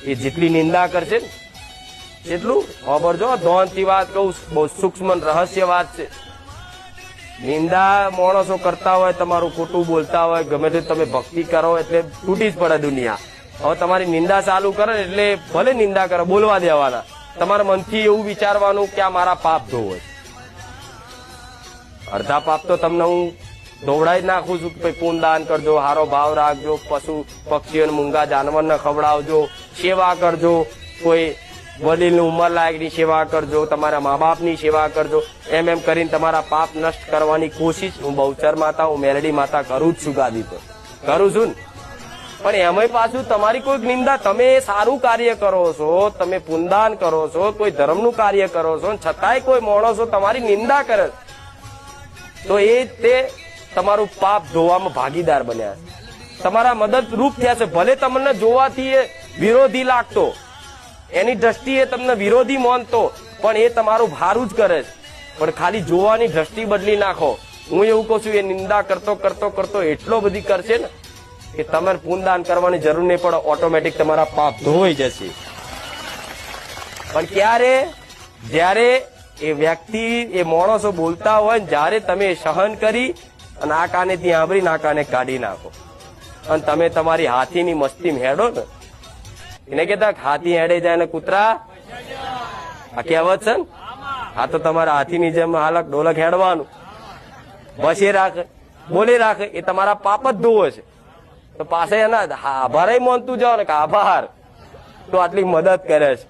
એ જેટલી નિંદા કરશે ને એટલું ખબર. જો ધોનથી વાત કહું, બહુ સૂક્ષ્મ રહસ્ય વાત છે. નિંદા માણસો કરતા હોય, તમારું ખોટું બોલતા હોય, ગમે તે તમે ભક્તિ કરો એટલે તૂટી જ પડે દુનિયા. હવે તમારી નિંદા ચાલુ કરે ને એટલે ભલે નિંદા કરે, બોલવા દેવાના. તમારા મનથી એવું વિચારવાનું કે આ મારા પાપ ધોવો છે. અડધા પાપ તો તમને હું દોવડાવી જ નાખું છું કે ભાઈ પૂન દાન કરજો, હારો ભાવ રાખજો, પશુ પક્ષીઓ મૂંગા જાનવરને ખવડાવજો, સેવા કરજો, કોઈ વડીલની ઉંમર લાયકની સેવા કરજો, તમારા મા બાપની સેવા કરજો. એમ કરીને તમારા પાપ નષ્ટ કરવાની કોશિશ હું બહુચર માતા, હું મેલડી માતા કરું જ છું. ગાદી પર કરું છું ને. પણ એમાંય પાછું તમારી કોઈક નિંદા, તમે સારું કાર્ય કરો છો, તમે પુનદાન કરો છો, કોઈ ધર્મનું કાર્ય કરો છો, છતાંય કોઈ માણસો તમારી નિંદા કરે તો એ તે તમારું પાપ ધોવામાં ભાગીદાર બન્યા છે, તમારા મદદરૂપ થયા છે. ભલે તમને જોવાથી એ વિરોધી લાગતો, એની દ્રષ્ટિએ તમને વિરોધી માનતો, પણ એ તમારું ભારું જ કરે છે. પણ ખાલી જોવાની દ્રષ્ટિ બદલી નાખો. હું એવું કહું છું, એ નિંદા કરતો કરતો કરતો એટલો બધી કરશે ને કે તમારે પુનદાન કરવાની જરૂર નહીં પડે, ઓટોમેટિક તમારા પાપ ધોવાઈ જશે. પણ ક્યારે? જ્યારે એ વ્યક્તિ, એ માણસો બોલતા હોય ને, જ્યારે તમે સહન કરી અને આ કાને ત્યાં આંબરી ના કાને કાઢી નાખો અને તમે તમારી હાથીની મસ્તી હેડો ને, એને કેતા હાથી હેડે જાય ને કૂતરા આ કહેવત છે ને, આ તો તમારા હાથીની જેમ હાલક ડોલક હેડવાનું, બસ એ રાખે, બોલી રાખે, એ તમારા પાપ જ ધોવે છે. તો પાસે એના આભાર માનતું જાઓ ને કે આભાર તો આટલી મદદ કરે છે.